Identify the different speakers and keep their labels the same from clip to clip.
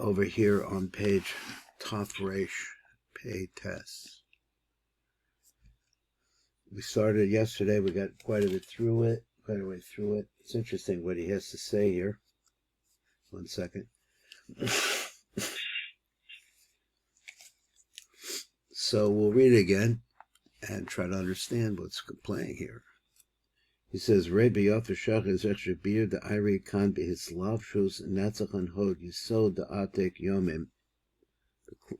Speaker 1: over here on page Tafresh, pay test. We started yesterday. We got quite a way through it. It's interesting what he has to say here. 1 second. So we'll read it again and try to understand what's playing here. He says, "Rabbi Yafashach is extra beer the Iri kan be his lavshus Netach and Hod Yisod the Atek Yomim,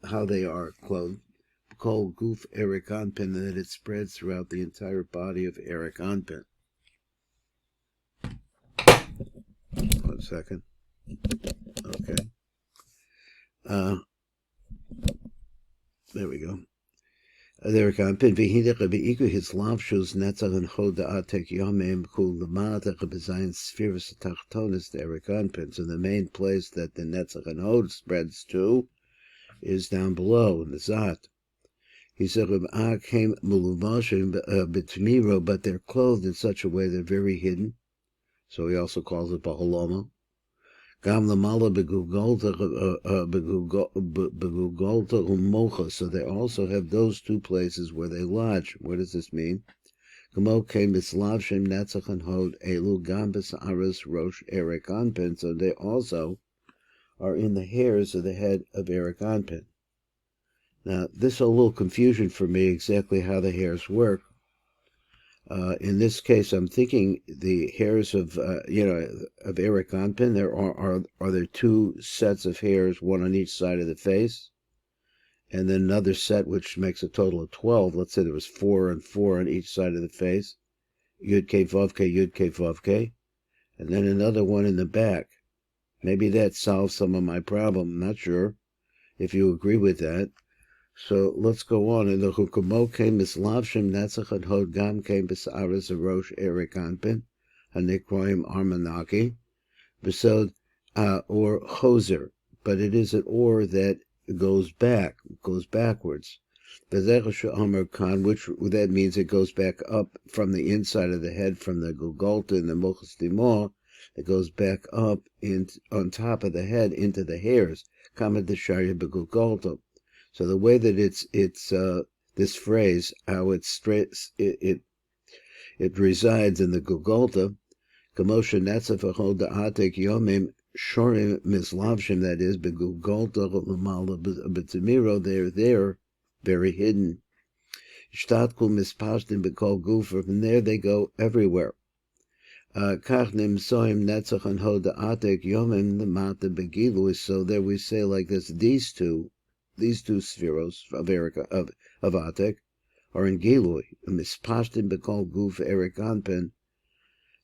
Speaker 1: how they are clothed. Called Guf Erik Anpin, that it spreads throughout the entire body of Erik Anpin." 1 second. Okay. There we go. Erik Anpin v'hidech be'iku his lavshus Netach and Hod the Atek Yomim kul l'matach b'zayin SIFRA tachtonis the Erik Anpin. So the main place that the Netach and Hod spreads to is down below in the Zat. He said, came Muluvashim, but they're clothed in such a way they're very hidden. So he also calls it Bahaloma. Gam Lamala Begugolta Umocha. So they also have those two places where they lodge. What does this mean? Gamo came Mislavshim Netach and Hod Elu Gambis Aras Rosh Erik Anpin. So they also are in the hairs of the head of Erik Anpin. Now, this is a little confusion for me exactly how the hairs work. In this case, I'm thinking the hairs of Erik Anpin. Are there two sets of hairs, one on each side of the face, and then another set which makes a total of 12. Let's say there was 4 and 4 on each side of the face. Yud K Vav K Yud K Vav K, and then another one in the back. Maybe that solves some of my problem. I'm not sure if you agree with that. So let's go on. And the Hukumo came Mislavshim Netach and Hod Gam came Besaras Rosh Erik Anpin, Hanikroim Armanaki, Besod or Choser, but it is an or that goes backwards. Bezechasha Amar Khan, which that means it goes back up from the inside of the head, from the Gugolta and the Mochas Dimor. It goes back up on top of the head into the hairs. Kama Deshaya Begugolta. So the way that it's this phrase, how it resides in the Gugolta, Kamosha Netzach V'chol Da'atek Yomim Shorim Mislavshim, that is, Begugolta L'mala B'Tzimiro, they're there, very hidden. Shtatkul Mispashtim B'Kol Gufer, from there they go everywhere. Kach Nimsoim Netzach and Hod Da'atek Yomim L'mata Begilui, so there we say like this, these two spheros of Atek are in Gilui, Mispashtim B'Kol Guf Erik Anpin.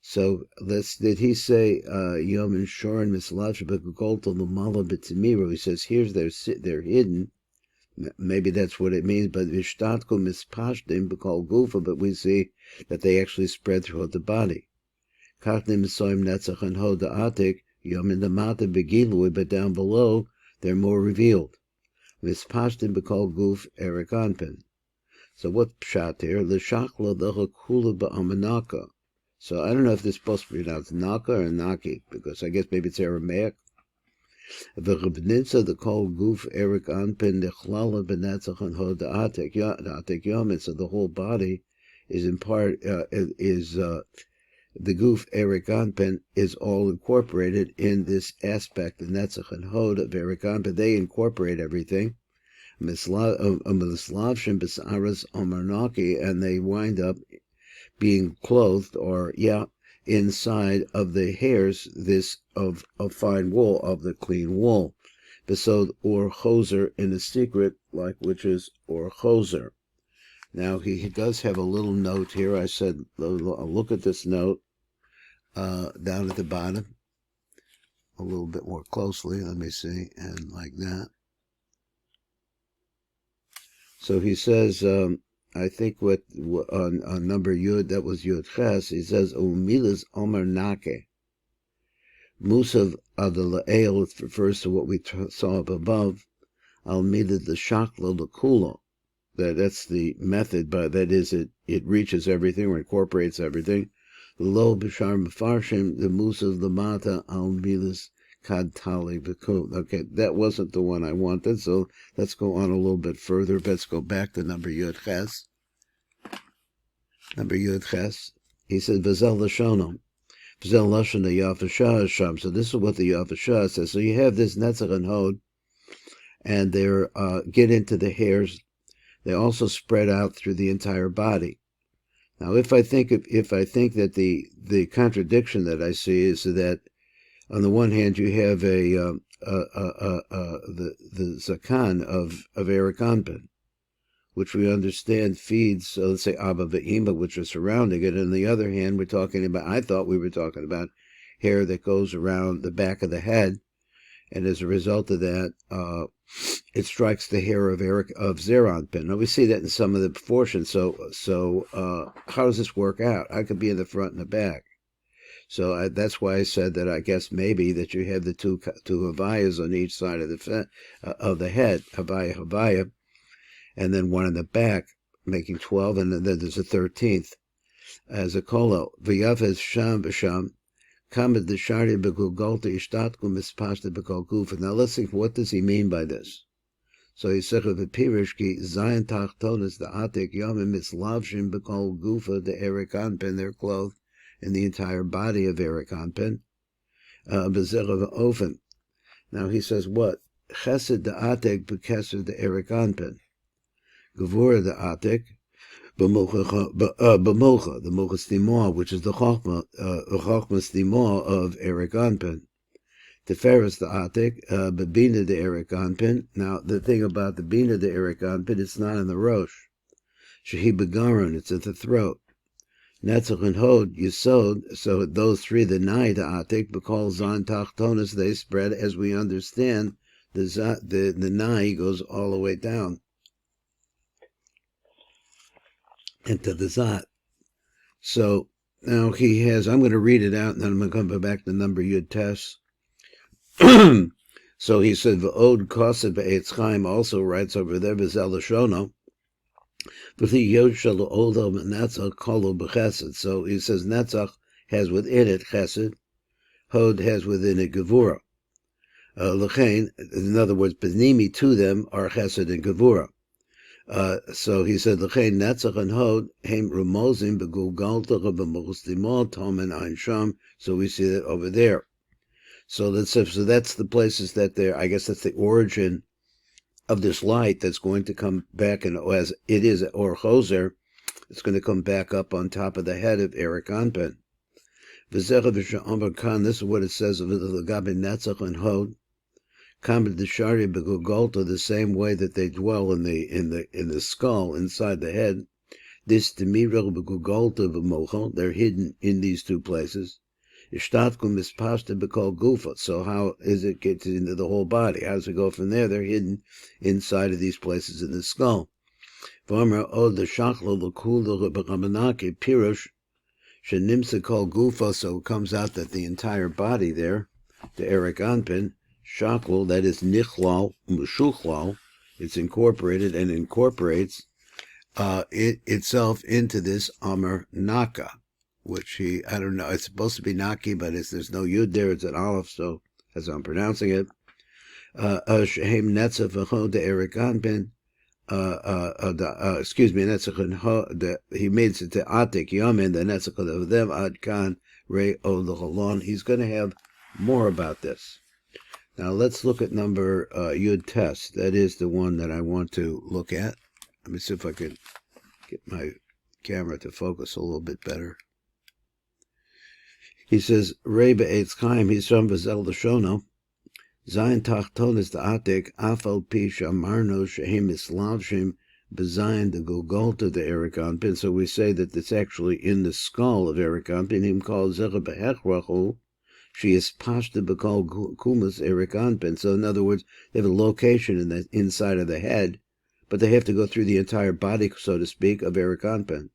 Speaker 1: So did he say Yom and Shorin Mislash B'Golta L'mala B'Tzimiro? He says here they're hidden. Maybe that's what it means. But Vishtatku Mispashtim B'Kol Gufa, but we see that they actually spread throughout the body. Kachnim Soim Netzach and Hod Atek Yom in the Mata B'Gilui, but down below they're more revealed. Mispashtim B'Kol Guf Erik Anpin. So what pshat here? L'shachla d'chakula ba'amanaka. So I don't know if this is supposed to be pronounced Naka or Naki, because I guess maybe it's Aramaic. V'chabnitza the Kol Guf Erik Anpin dechlala b'netzach and Hod Atek Yomin. So the whole body is in part the Guf Erik Anpin is all incorporated in this aspect, the Netzach and Hod of Erik Anpin. They incorporate everything. Mislavshim Besaras Omarnaki, and they wind up being clothed, inside of the hairs, this of fine wool, of the clean wool. Besod or Choser in the secret, like which is or Choser. Now he does have a little note here. I said, I'll look at this note down at the bottom a little bit more closely. Let me see, and like that. So he says, I think on number Yud, that was Yud Ches, he says, Umilas Omer Nake. Musav Adalael, it refers to what we saw up above. Almida the Shakla the Kula. That's the method, but that is, it reaches everything or incorporates everything. Lo Bishar Mefarshim, the Musav the Mata Almilas Kad Tali B'Kum. Okay, that wasn't the one I wanted, so let's go on a little bit further. Let's go back to number Yud Ches. Number Yud Ches. He said, V'zel Lashono. V'zel Lashon Yafashah Sham. So this is what the Yafashah says. So you have this Netach and Hod, and they're get into the hairs. They also spread out through the entire body. Now, if I think that the contradiction that I see is that on the one hand you have the zakan of Eric Anpin, which we understand feeds, let's say Abba Ve'ima, which are surrounding it. And on the other hand, I thought we were talking about hair that goes around the back of the head, and as a result of that, it strikes the hair of Zeranpin. Now we see that in some of the proportions. So how does this work out? I could be in the front and the back. So that's why I said that I guess maybe that you have the two Havayas on each side of the head, Havaya, and then one in the back, making 12, and then there's a 13th as a kolo. V'yavez sham b'sham. Now let's think, what does he mean by this? So he said, "V'pirishki zayin tachtonis the atik yomim mitzlavshim b'kol gufa the Eric Anpin, they're clothed in the entire body of Eric Anpin, b'zerav ofen." Now he says, what? Chesed the atik b'kesed the Eric Anpin, gevura the atik. B'mocha, the mocha stimor, which is the chokma stimor of Eric Anpin. Teferes the atik, b'bina the Eric Anpin. Now, the thing about the bina the Eric Anpin, it's not in the rosh. Shehi begaron, it's at the throat. Netach and Hod, Yisod, so those three, the nai the atik, b'kol zan tachtonis, they spread, as we understand, the nai goes all the way down into the Zat. So now he has, I'm going to read it out and then I'm going to come back to number Yud Tes. So he said, V'od Kosev Be'etz Chaim also writes over there, V'zel Lashono, V'li Yoshel Odel Netzach Kolo B'chesed. So he says Netzach has within it Chesed, Hod has within it Gevura. L'chein, in other words, Benimi to them are Chesed and Gevura. So he said, "L'chein Netzach and Hod heim remozim begulgalta b'mostimol tomen ein sham." So we see that over there. So that's the places that they're. I guess that's the origin of this light that's going to come back, and as it is or choser, it's going to come back up on top of the head of Eric Anpin. This is what it says of the Gabi Netzach and Hod. The same way that they dwell in the skull inside the head. This they're hidden in these two places. So how is it gets into the whole body? How does it go from there? They're hidden inside of these places in the skull. So it comes out that the entire body there, the Eric Anpin, Shakl, that is Nichlal, Mushuchlal, it's incorporated and incorporates it itself into this Amar Naka, which I don't know, it's supposed to be Naki, but there's no Yud there, it's an Aleph, so as I'm pronouncing it. Shehem Netzach V'chod the Eric Anpin, excuse me, Netzach and Hod, he made it to Atik Yamin, the Netzach of them, Ad Kan, Rei Od L'Cholon. He's going to have more about this. Now let's look at number Yud Tes. That is the one that I want to look at. Let me see if I can get my camera to focus a little bit better. He says, Rei Be'etz Chaim, he's from V'zel Lashono, Zayin Tachton is the Atik, Afal Pi Shamarno Shehim Islavshim, B'zayin the Golgolta the Eric Anpin. So we say that it's actually in the skull of Eric Anpin, him called Zecha Behechrachu. She is pashta b'kol kumas Eric Anpin. So in other words, they have a location in the inside of the head, but they have to go through the entire body, so to speak, of Eric Anpin.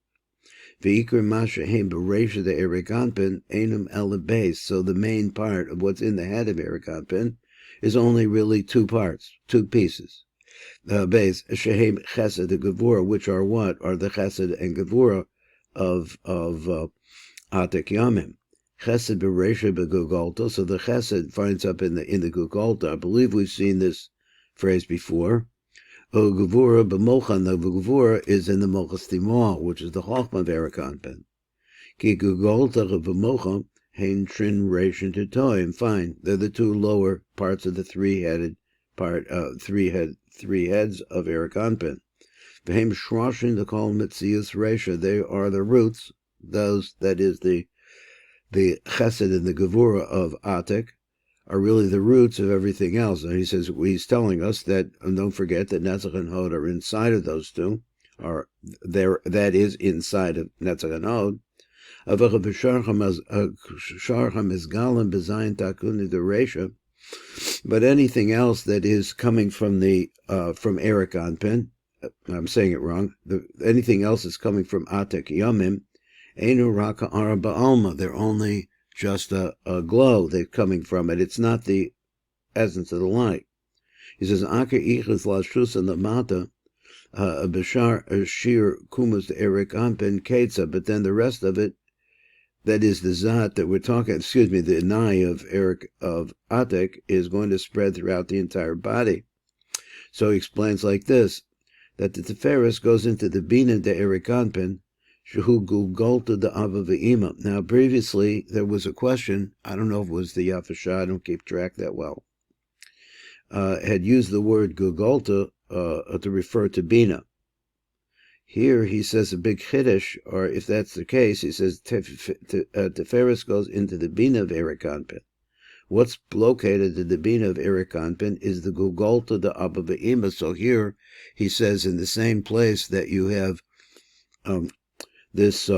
Speaker 1: V'ikr masha heim b'reisha the Eric Anpin enum el base. So the main part of what's in the head of Eric Anpin is only really two parts, two pieces. The base shehem chesed and gevura, which are what? Are the chesed and gevura of Atik Yamim. Chesed b'reisha b'gugolta. So the chesed finds up in the gugolta. I believe we've seen this phrase before. O gevura b'mochan. The gevura is in the mochas timah, which is the chochma of Erik Anpin. Ki gugolta b'mochan hein trin reishin tetoim. Fine, they're the two lower parts of the three-headed part. Three heads of Erik Anpin. V'hem shroshin the kol mitzias reisha. They are the roots. Those, that is the chesed and the gevura of Atik, are really the roots of everything else. And he says, he's telling us that, and don't forget that Netach and Hod are inside of those two, are there, that is inside of Netach and Hod. But anything else that is coming from Erik Anpin, I'm saying it wrong, anything else is coming from Atik Yamim, Einu Raka Arba Alma, they're only just a glow that's coming from it. It's not the essence of the light. He says, Aker Ichas Lashus and the Mata, Bashar Shir Kumus Erik Anpin Ketza, but then the rest of it, that is the Zat that we're talking, the Nai of Atik, is going to spread throughout the entire body. So he explains like this, that the Teves goes into the Bina de Erik Anpin, Shehu Gulgolta de Ava Ve'ima. Now, previously, there was a question, I don't know if it was the Yafashah, I don't keep track that well, had used the word Gulgolta to refer to Bina. Here, he says a big chiddush, or if that's the case, he says Teves goes into the Bina of Erik Anpin. What's located in the Bina of Erik Anpin is the Gulgolta de Ava Ve'ima. So here, he says in the same place that you have this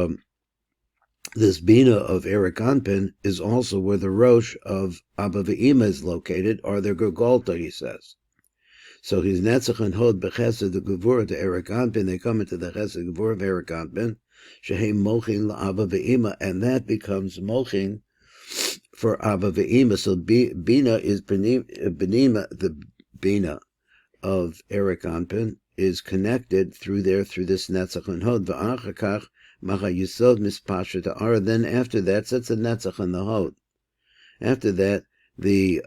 Speaker 1: Bina of Erik Anpin is also where the Rosh of Abba Ve'ima is located, or the Gugolta, he says. So his Netach and Hod b'chesed the Gevura to Erik Anpin, they come into the Chesed Gevura of Erik Anpin, shehem mochin la'Abba Ve'ima, and that becomes mochin for Abba Ve'ima. So Bina is Benima, the Bina of Erik Anpin is connected through this Netach and Hod. V'achakach macha yisod mispasha ta'ara. Then after that, that's the Netach and the Hod. After that, the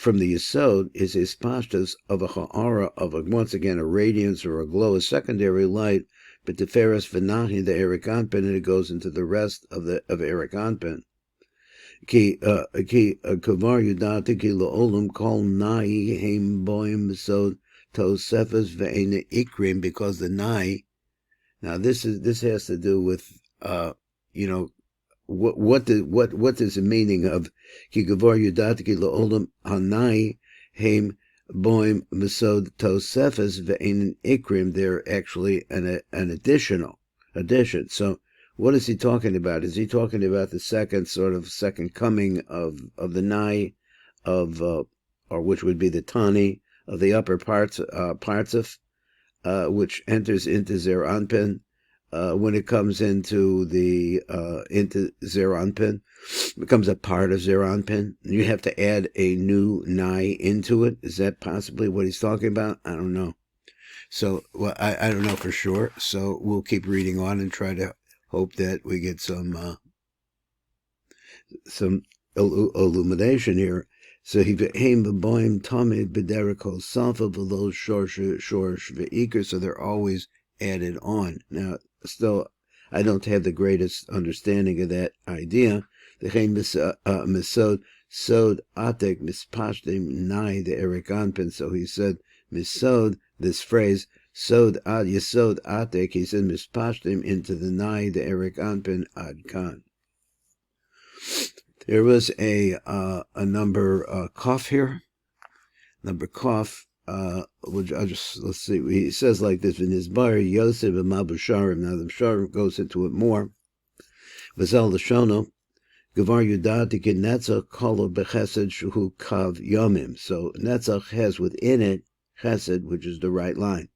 Speaker 1: from the Yisod is his pashtas of a ha'ara, of once again a radiance or a glow, a secondary light, but the Teves v'nahi the Erik Anpin, and it goes into the rest of Erik Anpin. Ki kavar yudati ki lo'olam kol nahi heim boim sod tosefes ve'ena ikrim, because the nahi. Now this has to do with what is the meaning of ki gavar yudatiki la'olam hanai heim boim mesod tosefes ve'enin ikrim? They're actually an addition. So what is he talking about? Is he talking about the second coming of the nai or which would be the tani of the upper parts of which enters into Zer Anpin? When it comes into Zer Anpin, becomes a part of Zer Anpin. You have to add a new nai into it. Is that possibly what he's talking about? I don't know. So, well, I don't know for sure. So we'll keep reading on and try to hope that we get some illumination here. So he became the boim tamid b'derek salfa below shorsh ve'iker. So they're always added on. Now, still, I don't have the greatest understanding of that idea. The misod sod atek mispashtim nai the Erik Anpin. So he said misod, this phrase sod ad yesod atek. He said mispashtim into the nai the Erik Anpin ad kan. There was a number Kaf here. Number Kaf. Which let's see. He says like this in his bar Yosef and Mabusharim. Now the Sharim goes into it more. Vazel Lashono Gavar Yudati Kin Netzach Kolo Bechesed Shuhu Kav Yomim. So Netzach has within it Chesed, which is the right line.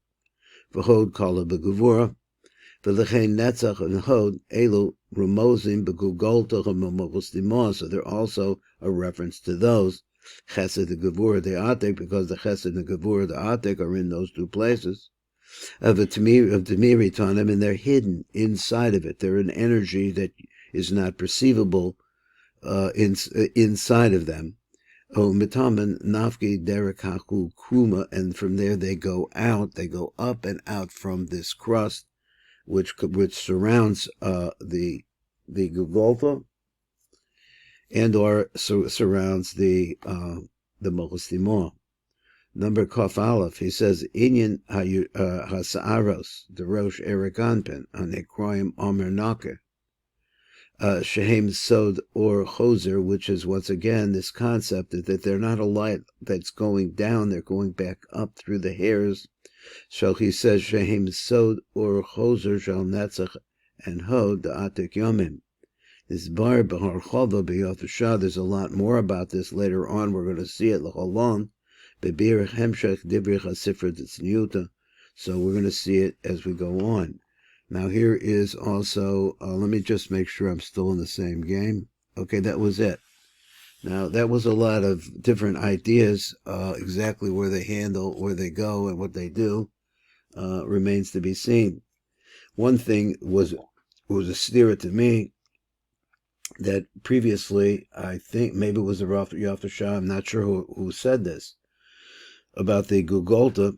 Speaker 1: V'Hod Kolo Begavura. V'Lechein Netzach and Hod Elu Ramozim Begugolta Hamomokos Dimon. So they're also a reference to those. Chesed the Gevura the Atik, because the Chesed and the Gevura the Atik are in those two places of the Miritanim, and they're hidden inside of it. They're an energy that is not perceivable inside of them. Mitaman nafki derek haku kruma, and from there they go out. They go up and out from this crust, which surrounds the Golgotha, and or surrounds the Mochos. Number Kaf Aleph, he says, Inyan Hasa'aros, the Rosh Erikanpen, Anekroim Omer Naker, Shehem Sod or Choser, which is once again this concept that they're not a light that's going down, they're going back up through the hairs. So he says, Shehem Sod or Choser Shal Netach and Hod, the Atik Yomim. This bar Bahar Chova B'Yothashah, there's a lot more about this later on, we're going to see it L'Cholon. So we're going to see it as we go on. Now here is also, let me just make sure I'm still in the same game. Okay, that was it. Now that was a lot of different ideas, exactly where they handle, where they go, and what they do, remains to be seen. One thing was a stira to me, that previously, I think, maybe it was the Rav Yochai, I'm not sure who said this, about the Gugolta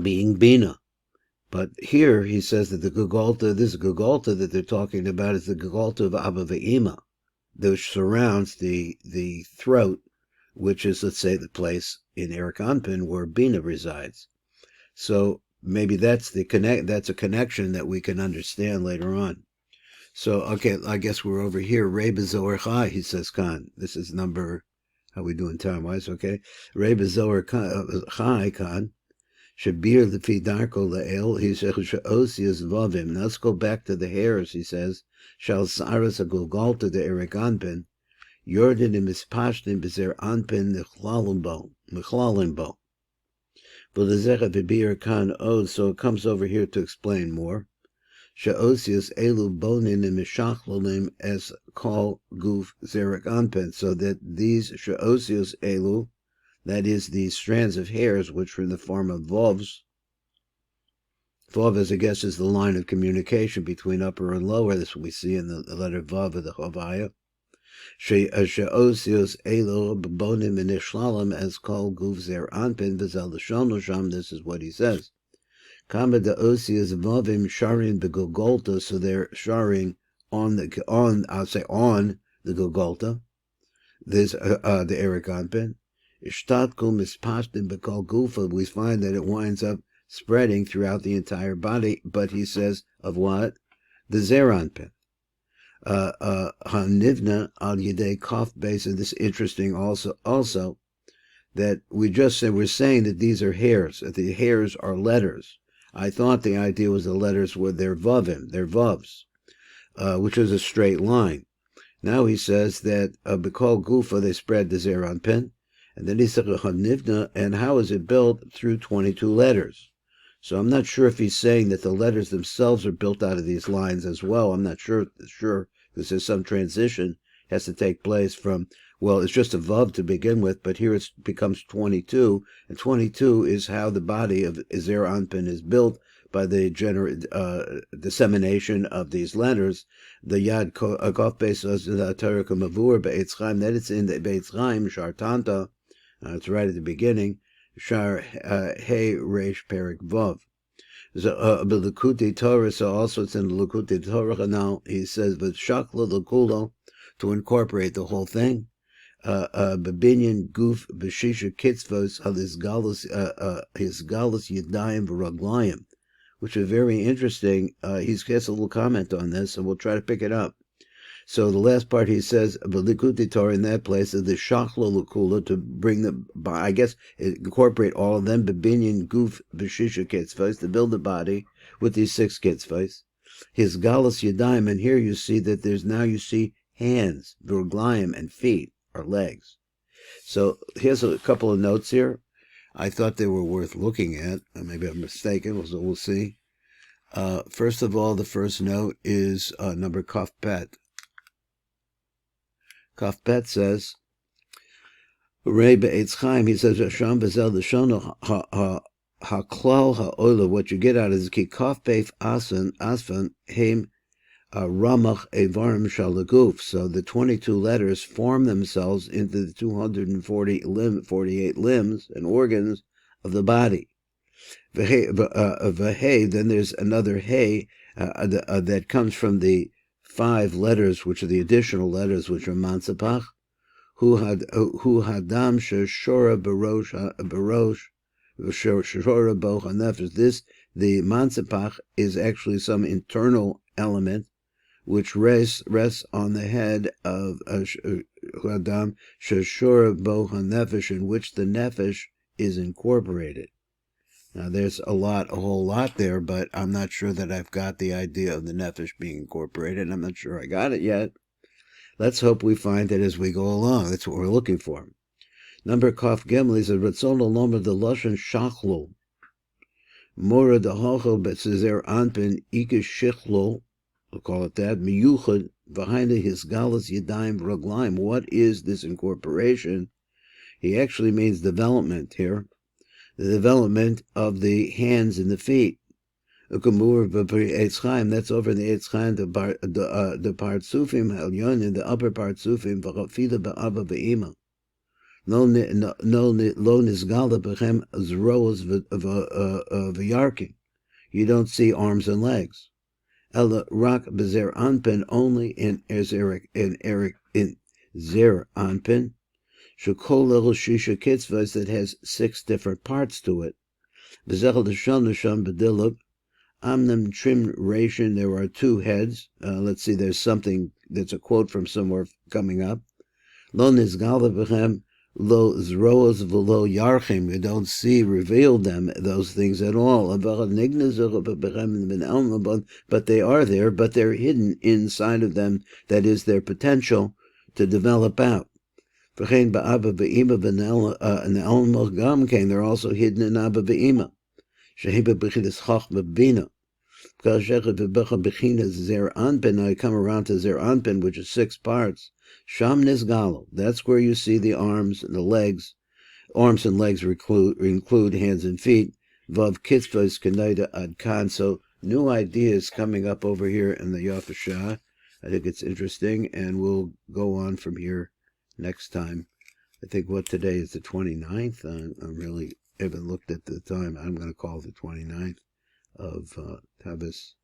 Speaker 1: being Bina. But here he says that the Gugolta, this Gugolta that they're talking about is the Gugolta of Abba Ve'ima, which surrounds the throat, which is, let's say, the place in Erik Anpin where Bina resides. So maybe that's a connection that we can understand later on. So, okay, I guess we're over here. Rabbi ZOHAR, he says, Khan. This is number... How we doing time-wise? Okay. Rabbi ZOHAR Chai Khan. Shabir lefi darko le'el. He says, She'osius vavim. Let's go back to the hairs, he says. Shal saras agulgalta de Erik Anpin. Yordan im ispashtin bezer Anpin nechlalimbo. V'lezecha v'bir Khan od. So it comes over here to explain more. She'osius elu bonin and mishachlolim as call guf zerik anpen, so that these she'osius elu, that is these strands of hairs, which are in the form of vovs. Vov, as I guess, is the line of communication between upper and lower. This we see in the letter Vav of the Chavaya. She'osius elu bonim and nishlalim as call guf zer anpen v'zel l'sham. This is what he says. Kama the Osias Vavim sharing the Gogolta, so they're sharing on the Gogolta. There's the Erik Anpin. Ishtatkum mispashtim bekal gufa. We find that it winds up spreading throughout the entire body, but he says of what? The Zer Anpin. Hanivna al yedei kaf base, and this is interesting also that we just said, we're saying that these are hairs, that the hairs are letters. I thought the idea was the letters were their vavim, their vavs, which is a straight line. Now he says that B'kol Gufa they spread the Zer Anpin, and then he said Hanivna, and how is it built? Through 22 letters. So I'm not sure if he's saying that the letters themselves are built out of these lines as well. I'm not sure because there's some transition has to take place from, well, it's just a vav to begin with, but here it becomes 22, and 22 is how the body of Zer Anpin is built by the dissemination of these letters. The Yad Kof Beis Torah Mavur Be'etz Chaim, that it's in the Be'etz Chaim, Shar Tanta, it's right at the beginning, Shar Hey Resh Perik Vav. So, the Likutei Torah, so also it's in the Likutei Torah now, he says, but Shakla L'Kulo, to incorporate the whole thing. Bebinyan Guf Beshisha Kitzvos his galus Yadayim V'Raglayim, which is very interesting. He has a little comment on this, and we'll try to pick it up. So the last part he says, Likutei Torah in that place is the Shachla L'Kula, to bring the, I guess, incorporate all of them, Bebinyan Guf Beshisha Kitzvos, to build the body with these 6 kitzvos. His galus Yadayim, and here you see that you see hands, V'Raglayim, and feet, or legs. So here's a couple of notes here. I thought they were worth looking at. Maybe I'm mistaken, so we'll see. First of all, the first note is number Kaf Bet. Kaf Bet says, Rei Be'etz Chaim, he says, Hasham Bezel L'Shono HaKlal HaOla, what you get out is Ki Kaf Beif Asfan Heim Ramach Evarim Shalaguf. So the 22 letters form themselves into the 248 limbs and organs of the body. V'hei, then there's another hey that comes from the 5 letters, which are the additional letters, which are Mansapach, Hu Hadam Sheshora Barosh, Sheshora Bo HaNefesh. This, the Mansapach, is actually some internal element which rests on the head of Hadam Sheshora Bo HaNefesh, in which the Nefesh is incorporated. Now, there's a whole lot there, but I'm not sure that I've got the idea of the Nefesh being incorporated. I'm not sure I got it yet. Let's hope we find it as we go along. That's what we're looking for. Number Kaf Gimel is a Ratzon Lomar the Lashon Shachlo. Mora the Hochel Betzezer Anpin Ikish Shichlo, we'll call it that, Miyuchad, behind his Galas Yadayim Raglaim. What is this incorporation? He actually means development here. The development of the hands and the feet. That's over the Eitz Chaim, the Partsufim Elyon, in the upper Partsufim, V'chafida Ba'aba B'ima. Lo Nizgala B'chem Zroas V'yarkin. You don't see arms and legs. Ela Rak B'zer Anpin, only in Zer Anpin. Shekol Little Shisha Kitzvahs, that has 6 different parts to it. B'zechel D'sham N'sham B'diluk. Amnam Trim Ration, there are 2 heads. Let's see, there's something, that's a quote from somewhere coming up. Lo Nizgala B'chem Lo Zroas V'lo Yarchim. You don't see revealed them, those things at all. But they are there, but they're hidden inside of them. That is their potential to develop out. They're also hidden in Abba Ve'ima. I come around to Zer Anpin, which is 6 parts. Sham Nizgalo, that's where you see the arms and the legs. Arms and legs include hands and feet. Vav Kitzvahs Kanaida Adkan. So new ideas coming up over here in the Yafashah. I think it's interesting, and we'll go on from here next time. I think today is the 29th. I really haven't looked at the time. I'm going to call it the 29th of Teves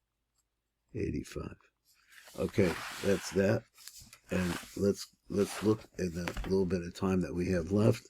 Speaker 1: 85. Okay, that's that. And let's look at the little bit of time that we have left.